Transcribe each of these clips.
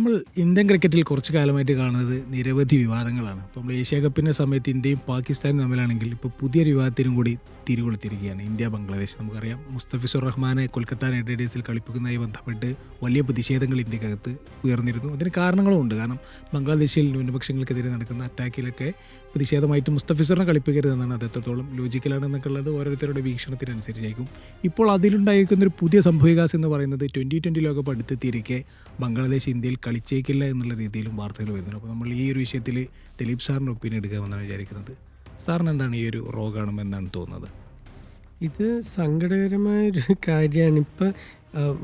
നമ്മൾ ഇന്ത്യൻ ക്രിക്കറ്റിൽ കുറച്ച് കാലമായിട്ട് കാണുന്നത് നിരവധി വിവാദങ്ങളാണ്. ഇപ്പോൾ നമ്മൾ ഏഷ്യ കപ്പിൻ്റെ സമയത്ത് ഇന്ത്യയും പാകിസ്ഥാനും തമ്മിലാണെങ്കിൽ ഇപ്പോൾ പുതിയൊരു വിവാദത്തിനും കൂടി തിരികൊളുത്തിരിക്കുകയാണ്. ഇന്ത്യ ബംഗ്ലാദേശ്. നമുക്കറിയാം മുസ്തഫിസുർ റഹ്മാനെ കൊൽക്കത്ത നൈറ്റ് റൈഡേഴ്സിൽ കളിപ്പിക്കുന്നതുമായി ബന്ധപ്പെട്ട് വലിയ പ്രതിഷേധങ്ങൾ ഇന്ത്യക്കകത്ത് ഉയർന്നിരുന്നു. അതിന് കാരണങ്ങളും ഉണ്ട്. കാരണം ബംഗ്ലാദേശിൽ ന്യൂനപക്ഷങ്ങൾക്കെതിരെ നടക്കുന്ന അറ്റാക്കിലൊക്കെ പ്രതിഷേധമായിട്ട് മുസ്തഫിസുറിനെ കളിപ്പിക്കരുതെന്നാണ്. അത് എത്രത്തോളം ലോജിക്കലാണെന്നൊക്കെ ഉള്ളത് ഓരോരുത്തരുടെ വീക്ഷണത്തിനനുസരിച്ചായിരിക്കും. ഇപ്പോൾ അതിലുണ്ടായിരിക്കുന്നൊരു പുതിയ സംഭവവികാസം എന്ന് പറയുന്നത് 2020 ലോകകപ്പ് അടുത്തെത്തിയിരിക്കെ ബംഗ്ലാദേശ് ഇന്ത്യയിൽ കളിച്ചേക്കില്ല എന്നുള്ള രീതിയിലും വാർത്തകൾ വരുന്നുണ്ട്. അപ്പോൾ നമ്മൾ ഈ ഒരു വിഷയത്തിൽ ദിലീപ് സാറിൻ്റെ ഒപ്പീനിയൻ എടുക്കാമെന്നാണ് വിചാരിക്കുന്നത്. സാറിന് എന്താണ് ഈ ഒരു റോ കാണുമെന്നാണ് തോന്നുന്നത്? ഇത് സങ്കടകരമായൊരു കാര്യമാണ്. ഇപ്പം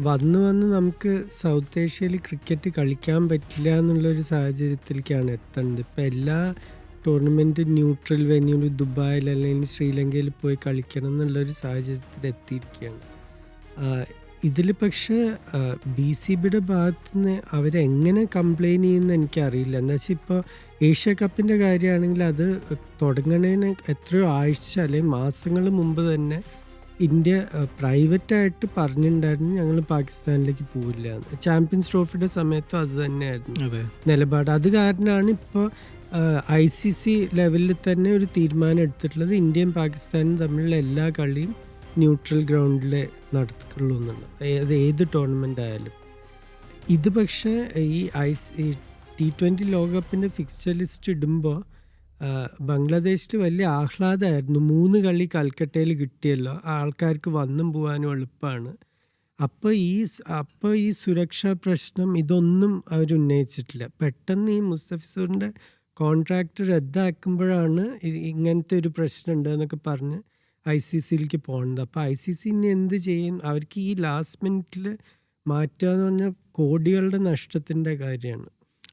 വന്ന് നമുക്ക് സൗത്ത് ഏഷ്യയിൽ ക്രിക്കറ്റ് കളിക്കാൻ പറ്റില്ല എന്നുള്ളൊരു സാഹചര്യത്തിലേക്കാണ് എത്തുന്നത്. ഇപ്പം എല്ലാ ടൂർണമെൻറ്റും ന്യൂട്രൽ വെന്യൂവിൽ ദുബായിൽ അല്ലെങ്കിൽ ശ്രീലങ്കയിൽ പോയി കളിക്കണം എന്നുള്ളൊരു സാഹചര്യത്തിൽ എത്തിയിരിക്കുകയാണ്. ഇതിൽ പക്ഷേ BCBയുടെ ഭാഗത്തു നിന്ന് അവരെങ്ങനെ കംപ്ലയിൻറ്റ് ചെയ്യുമെന്ന് എനിക്കറിയില്ല. എന്താ വെച്ചാൽ ഇപ്പോൾ ഏഷ്യ കപ്പിൻ്റെ കാര്യമാണെങ്കിൽ അത് തുടങ്ങണതിന് എത്രയോ ആഴ്ച അല്ലെങ്കിൽ മാസങ്ങൾ മുമ്പ് തന്നെ ഇന്ത്യ പ്രൈവറ്റായിട്ട് പറഞ്ഞിട്ടുണ്ടായിരുന്നു ഞങ്ങൾ പാകിസ്ഥാനിലേക്ക് പോവില്ല എന്ന്. ചാമ്പ്യൻസ് ട്രോഫിയുടെ സമയത്തും അത് തന്നെയായിരുന്നു നിലപാട്. അത് കാരണമാണ് ഇപ്പോൾ ICC ലെവലിൽ തന്നെ ഒരു തീരുമാനം എടുത്തിട്ടുള്ളത് ഇന്ത്യയും പാകിസ്ഥാനും തമ്മിലുള്ള എല്ലാ കളിയും ന്യൂട്രൽ ഗ്രൗണ്ടിൽ നടത്തുള്ളൂ എന്നുള്ളത്. അത് ഏത് ടൂർണമെൻ്റ് ആയാലും. ഇത് പക്ഷേ ഈ T20 ലോകകപ്പിൻ്റെ ഫിക്സ്ചർ ലിസ്റ്റ് ഇടുമ്പോൾ ബംഗ്ലാദേശിൽ വലിയ ആഹ്ലാദമായിരുന്നു. 3 കളി കൽക്കട്ടയിൽ കിട്ടിയല്ലോ, ആൾക്കാർക്ക് വന്നും പോകാനും എളുപ്പമാണ്. അപ്പോൾ ഈ സുരക്ഷാ പ്രശ്നം ഇതൊന്നും അവർ ഉന്നയിച്ചിട്ടില്ല. പെട്ടെന്ന് ഈ മുസ്തഫിസുറിൻ്റെ കോൺട്രാക്റ്റ് റദ്ദാക്കുമ്പോഴാണ് ഇങ്ങനത്തെ ഒരു പ്രശ്നമുണ്ട് എന്നൊക്കെ പറഞ്ഞ് ICCയിലേക്ക് പോകുന്നത്. അപ്പോൾ ICC ഇനി എന്ത് ചെയ്യും? അവർക്ക് ഈ ലാസ്റ്റ് മിനിറ്റിൽ മാറ്റുക എന്ന് പറഞ്ഞാൽ കോടികളുടെ നഷ്ടത്തിൻ്റെ കാര്യമാണ്.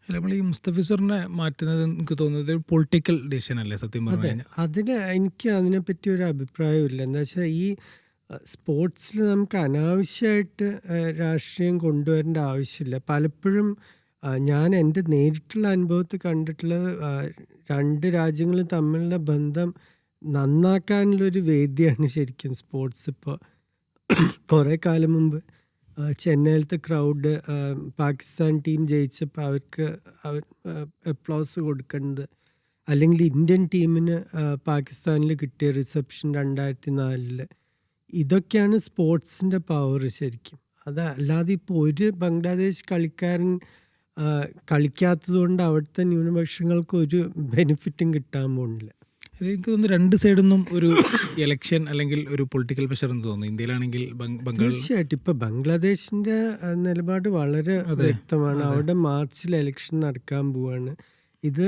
അല്ല, നമ്മൾ ഈ മുസ്തഫിസുറിനെ മാറ്റുന്നത് എനിക്ക് തോന്നുന്നത് ഒരു പൊളിറ്റിക്കൽ ഡിസിഷൻ അല്ലേ സത്യം പറഞ്ഞാൽ? എനിക്ക് അതിനെപ്പറ്റി ഒരു അഭിപ്രായമില്ല. എന്താ വെച്ചാൽ ഈ സ്പോർട്സിൽ നമുക്ക് അനാവശ്യമായിട്ട് രാഷ്ട്രീയം കൊണ്ടുവരേണ്ട ആവശ്യമില്ല. പലപ്പോഴും ഞാൻ എൻ്റെ നേരിട്ടുള്ള അനുഭവത്തിൽ കണ്ടിട്ടുള്ളത് 2 രാജ്യങ്ങൾ തമ്മിലുള്ള ബന്ധം നന്നാക്കാനുള്ളൊരു വേദിയാണ് ശരിക്കും സ്പോർട്സ്. ഇപ്പോൾ കുറേ കാലം മുമ്പ് ചെന്നൈയിലത്തെ ക്രൗഡ് പാകിസ്ഥാൻ ടീം ജയിച്ചപ്പോൾ അവർക്ക് അപ്ലോസ് കൊടുക്കുന്നത്, അല്ലെങ്കിൽ ഇന്ത്യൻ ടീമിന് പാകിസ്ഥാനിൽ കിട്ടിയ റിസപ്ഷൻ 2004 ഇതൊക്കെയാണ് സ്പോർട്സിൻ്റെ പവർ ശരിക്കും. അതല്ലാതെ ഇപ്പോൾ ഒരു ബംഗ്ലാദേശ് കളിക്കാരൻ കളിക്കാത്തത് കൊണ്ട് അവിടുത്തെ ന്യൂനപക്ഷങ്ങൾക്ക് ഒരു ബെനിഫിറ്റും കിട്ടാൻ പോകുന്നില്ല. എനിക്ക് തോന്നുന്നു 2 സൈഡിൽ നിന്നും ഒരു ഇലക്ഷൻ അല്ലെങ്കിൽ ഒരു പൊളിറ്റിക്കൽ പ്രഷർ എന്ന് തോന്നുന്നു. ഇന്ത്യയിലാണെങ്കിൽ തീർച്ചയായിട്ടും ഇപ്പോൾ ബംഗ്ലാദേശിൻ്റെ നിലപാട് വളരെ വ്യക്തമാണ്. അവിടെ മാർച്ചിൽ ഇലക്ഷൻ നടക്കാൻ പോവാണ്. ഇത്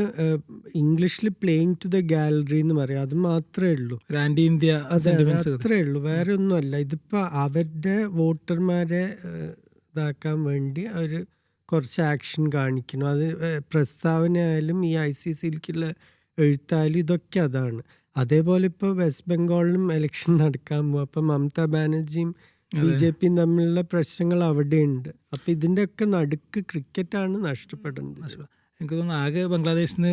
ഇംഗ്ലീഷിൽ പ്ലേയിങ് ടു ദ ഗാലറി എന്ന് പറയും. അത് മാത്രമേ ഉള്ളൂ, അത്രേ ഉള്ളൂ, വേറെ ഒന്നുമല്ല. ഇതിപ്പോൾ അവരുടെ വോട്ടർമാരെ ഇതാക്കാൻ വേണ്ടി അവർ കുറച്ച് ആക്ഷൻ കാണിക്കണം. അത് പ്രസ്താവനയായാലും ഈ ICCയിലേക്കുള്ള എഴുത്തായാലും ഇതൊക്കെ അതാണ്. അതേപോലെ ഇപ്പോൾ വെസ്റ്റ് ബംഗാളിലും ഇലക്ഷൻ നടക്കാൻ പോകും. അപ്പം മമതാ ബാനർജിയും BJPയും തമ്മിലുള്ള പ്രശ്നങ്ങൾ അവിടെയുണ്ട്. അപ്പം ഇതിൻ്റെ ഒക്കെ നടുക്ക് ക്രിക്കറ്റാണ് നഷ്ടപ്പെടുന്നത്. എനിക്ക് തോന്നുന്നു ആകെ ബംഗ്ലാദേശിൽ നിന്ന്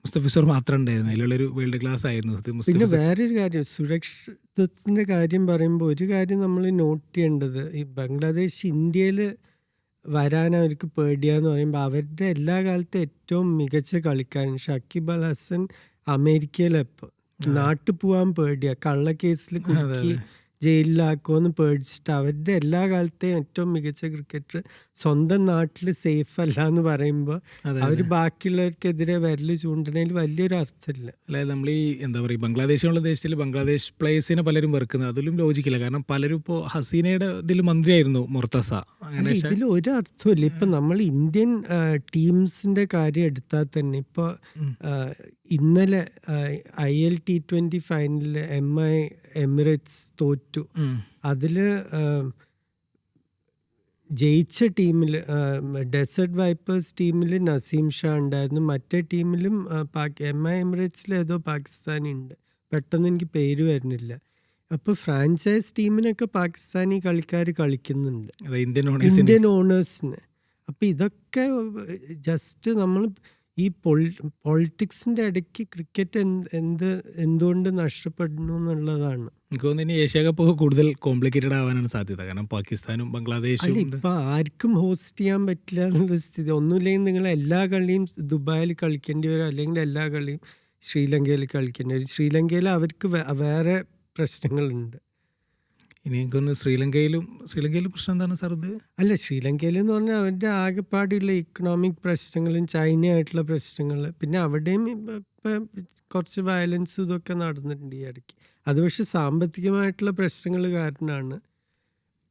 മുസ്തഫിസുർ മാത്രം ഉണ്ടായിരുന്നു, അതിലുള്ളൊരു വേൾഡ് ക്ലാസ് ആയിരുന്നു. പിന്നെ വേറൊരു കാര്യം, സുരക്ഷിതത്തിൻ്റെ കാര്യം പറയുമ്പോൾ ഒരു കാര്യം നമ്മൾ നോട്ട് ചെയ്യേണ്ടത്, ഈ ബംഗ്ലാദേശ് ഇന്ത്യയിൽ വരാൻ അവർക്ക് പേടിയാന്ന് പറയുമ്പോൾ അവരുടെ എല്ലാ കാലത്തെ ഏറ്റവും മികച്ച കളിക്കാരൻ ഷക്കീബ് അൽ ഹസൻ അമേരിക്കയിലെപ്പോൾ നാട്ടിൽ പോകാൻ പേടിയാണ്, കള്ളക്കേസിൽ കുടുക്കി ജയിലിലാക്കുമെന്ന് പേടിച്ചിട്ട് അവരുടെ എല്ലാ കാലത്തെയും ഏറ്റവും മികച്ച ക്രിക്കറ്റർ സ്വന്തം നാട്ടിൽ സേഫ് അല്ല എന്ന് പറയുമ്പോൾ അവർ ബാക്കിയുള്ളവർക്കെതിരെ വിരൽ ചൂണ്ടണതിൽ വലിയൊരു അർത്ഥമില്ല. അതായത് നമ്മൾ ഈ എന്താ പറയുക, ബംഗ്ലാദേശിനുള്ള ദേശത്തിൽ ബംഗ്ലാദേശ് പ്ലേയേഴ്സിനെ പലരും വെറുക്കുന്നത് അതിലും ലോജിക്കില്ല. കാരണം പലരും ഇപ്പോൾ ഹസീനയുടെ ഇതിൽ മന്ത്രിയായിരുന്നു മുർത്തസ. അങ്ങനെ ഇതിൽ ഒരു അർത്ഥമില്ല. ഇപ്പം നമ്മൾ ഇന്ത്യൻ ടീംസിൻ്റെ കാര്യം എടുത്താൽ തന്നെ ഇപ്പോൾ ഇന്നലെ IL T20 ഫൈനലിൽ MI എമിറേറ്റ്സ് തോറ്റു. അതിൽ ജയിച്ച ടീമിൽ ഡെസേർട്ട് വൈപ്പേഴ്സ് ടീമിൽ നസീം ഷാ ഉണ്ടായിരുന്നു. മറ്റേ ടീമിലും MI എമിറേറ്റ്സിൽ ഏതോ പാകിസ്ഥാനി ഉണ്ട്, പെട്ടെന്ന് എനിക്ക് പേര് വരുന്നില്ല. അപ്പോൾ ഫ്രാഞ്ചൈസ് ടീമിനൊക്കെ പാകിസ്ഥാനി കളിക്കാർ കളിക്കുന്നുണ്ട്, ഇന്ത്യൻ ഓണേഴ്സിന്. അപ്പോൾ ഇതൊക്കെ ജസ്റ്റ് നമ്മൾ ഈ പൊളിറ്റിക്സിൻ്റെ ഇടയ്ക്ക് ക്രിക്കറ്റ് എന്തുകൊണ്ട് നഷ്ടപ്പെടുന്നു എന്നുള്ളതാണ്. എനിക്ക് തോന്നുന്നു ഇനി ഏഷ്യ കപ്പ് ഒക്കെ കൂടുതൽ കോംപ്ലിക്കേറ്റഡ് ആവാനാണ് സാധ്യത. കാരണം പാകിസ്ഥാനും ബംഗ്ലാദേശും അല്ല, ഇപ്പം ആർക്കും ഹോസ്റ്റ് ചെയ്യാൻ പറ്റില്ല എന്നുള്ള സ്ഥിതി. ഒന്നുമില്ലെങ്കിൽ നിങ്ങൾ എല്ലാ കളിയും ദുബായിൽ കളിക്കേണ്ടി വരും, അല്ലെങ്കിൽ എല്ലാ കളിയും ശ്രീലങ്കയിൽ കളിക്കേണ്ടി വരും. ശ്രീലങ്കയിൽ അവർക്ക് വേറെ പ്രശ്നങ്ങളുണ്ട്. ഇനി എനിക്ക് തോന്നുന്നു ശ്രീലങ്കയിൽ പ്രശ്നം എന്താണ് സാർ ഇത്? അല്ല, ശ്രീലങ്കയിൽ എന്ന് പറഞ്ഞാൽ അവരുടെ ആകെപ്പാടുള്ള ഇക്കണോമിക് പ്രശ്നങ്ങളും ചൈനയായിട്ടുള്ള പ്രശ്നങ്ങൾ, പിന്നെ അവിടെയും ഇപ്പം കുറച്ച് വയലൻസും ഇതൊക്കെ നടന്നിട്ടുണ്ട് ഈ ഇടയ്ക്ക്. അത് പക്ഷെ സാമ്പത്തികമായിട്ടുള്ള പ്രശ്നങ്ങൾ കാരണമാണ്,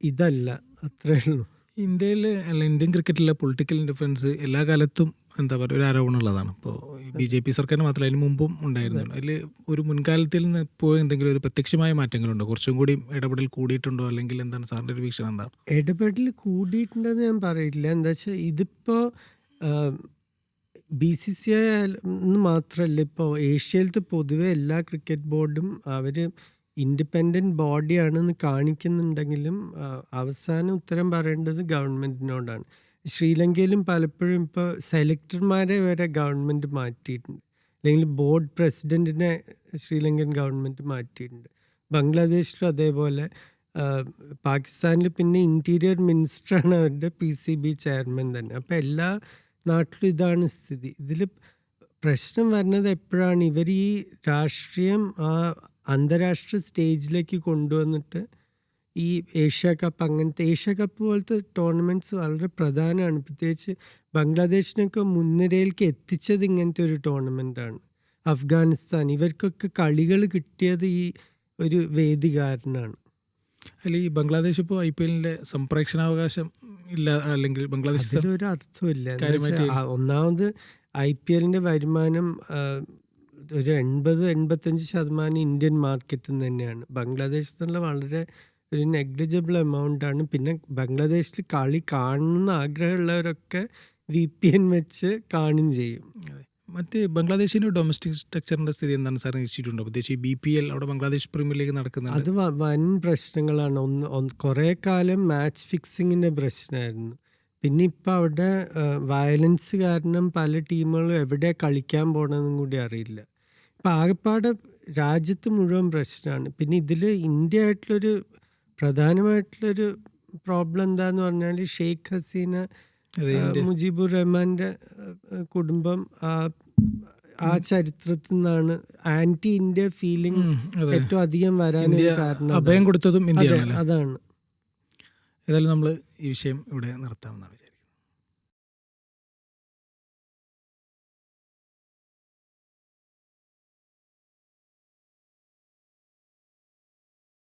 ഇതല്ല, അത്രേ ഉള്ളൂ. ഇന്ത്യൻ ക്രിക്കറ്റിലെ പൊളിറ്റിക്കൽ ഇൻഡിഫറൻസ് എല്ലാ കാലത്തും എന്താ പറയുക ഒരു ആരോപണമുള്ളതാണ്. ഇപ്പോൾ BJP സർക്കാരിന് മാത്രമല്ല അതിന് മുമ്പും ഉണ്ടായിരുന്നു. അതിൽ ഒരു മുൻകാലത്തിൽ നിന്ന് ഇപ്പോൾ എന്തെങ്കിലും ഒരു പ്രത്യക്ഷമായ മാറ്റങ്ങളുണ്ടോ? കുറച്ചും കൂടി ഇടപെടൽ കൂടിയിട്ടുണ്ടോ? അല്ലെങ്കിൽ എന്താണ് സാറിൻ്റെ ഒരു വീക്ഷണം എന്താണ്? ഇടപെടൽ കൂടിയിട്ടുണ്ടെന്ന് ഞാൻ പറയില്ല. എന്താ വെച്ചാൽ ഇതിപ്പോൾ BCCI എന്ന് മാത്രമല്ല, ഇപ്പോൾ ഏഷ്യയിലത്തെ പൊതുവെ എല്ലാ ക്രിക്കറ്റ് ബോർഡും അവർ ഇൻഡിപെൻഡൻറ്റ് ബോഡിയാണെന്ന് കാണിക്കുന്നുണ്ടെങ്കിലും അവസാനം ഉത്തരം പറയേണ്ടത് ഗവൺമെൻറ്റിനോടാണ്. ശ്രീലങ്കയിലും പലപ്പോഴും ഇപ്പോൾ സെലക്ടർമാരെ വരെ ഗവൺമെൻറ് മാറ്റിയിട്ടുണ്ട്, അല്ലെങ്കിൽ ബോർഡ് പ്രസിഡൻറ്റിനെ ശ്രീലങ്കൻ ഗവൺമെൻറ് മാറ്റിയിട്ടുണ്ട്. ബംഗ്ലാദേശിലും അതേപോലെ. പാകിസ്ഥാനിൽ പിന്നെ ഇൻറ്റീരിയർ മിനിസ്റ്ററാണ് അവരുടെ PCB ചെയർമാൻ തന്നെ. അപ്പോൾ എല്ലാ നാട്ടിലും ഇതാണ് സ്ഥിതി. ഇതിൽ പ്രശ്നം വരുന്നത് എപ്പോഴാണ് ഇവർ ഈ രാഷ്ട്രീയം അന്താരാഷ്ട്ര സ്റ്റേജിലേക്ക് കൊണ്ടുവന്നിട്ട് ഈ ഏഷ്യ കപ്പ്, അങ്ങനത്തെ ഏഷ്യ കപ്പ് പോലത്തെ ടൂർണമെൻറ്റ്സ് വളരെ പ്രധാനമാണ്. പ്രത്യേകിച്ച് ബംഗ്ലാദേശിനൊക്കെ മുൻനിരയിലേക്ക് എത്തിച്ചത് ഇങ്ങനത്തെ ഒരു ടൂർണമെൻറ്റാണ്. അഫ്ഗാനിസ്ഥാൻ, ഇവർക്കൊക്കെ കളികൾ കിട്ടിയത് ഈ ഒരു വേദി കാരണമാണ്. അല്ല, ഈ ബംഗ്ലാദേശ് ഇപ്പോൾ IPLന്റെ സംപ്രേക്ഷണാവകാശം ഇല്ല, അല്ലെങ്കിൽ ബംഗ്ലാദേശ് അതിലൊരു അർത്ഥമില്ല. ഒന്നാമത് IPLന്റെ വരുമാനം ഒരു 80-85% ഇന്ത്യൻ മാർക്കറ്റിൽ നിന്ന് തന്നെയാണ്. ബംഗ്ലാദേശിൽ നിന്നുള്ള വളരെ ഒരു നെഗ്ലിജിബിൾ എമൗണ്ടാണ്. പിന്നെ ബംഗ്ലാദേശിൽ കളി കാണുന്ന ആഗ്രഹമുള്ളവരൊക്കെ VPN വെച്ച് കാണും ചെയ്യും. മറ്റ് ബംഗ്ലാദേശിൻ്റെ ഡൊമസ്റ്റിക് സ്ട്രക്ചറിൻ്റെ സ്ഥിതി എന്താണ് സാർ നിശ്ചയിച്ചിട്ടുണ്ടോ? പ്രത്യേകിച്ച് ഈ BPL അവിടെ ബംഗ്ലാദേശ് പ്രീമിയർ ലീഗ് നടക്കുന്നത്. അത് വൻ പ്രശ്നങ്ങളാണ്. കുറേ കാലം മാച്ച് ഫിക്സിങ്ങിൻ്റെ പ്രശ്നമായിരുന്നു. പിന്നെ ഇപ്പം അവിടെ വയലൻസ് കാരണം പല ടീമുകളും എവിടെ കളിക്കാൻ പോകണമെന്നും കൂടി അറിയില്ല. ഇപ്പം ആകെപ്പാടെ രാജ്യത്ത് മുഴുവൻ പ്രശ്നമാണ്. പിന്നെ ഇതിൽ ഇന്ത്യ ആയിട്ടുള്ളൊരു പ്രധാനമായിട്ടുള്ളൊരു പ്രോബ്ലം എന്താന്ന് പറഞ്ഞാൽ, ഷെയ്ഖ് ഹസീന, മുജീബുർ റഹ്മാൻ്റെ കുടുംബം ആ ചരിത്രത്തിൽ നിന്നാണ് ആൻറ്റി ഇന്ത്യ ഫീലിംഗ് ഏറ്റവും അധികം വരാനൊരു കാരണം. അഭയം കൊടുത്തതും ഇന്ത്യയാണ്. അതാണ്. ഏതായാലും നമ്മൾ ഈ വിഷയം ഇവിടെ നിർത്താമെന്നാണ് വിചാരിക്കുന്നത്.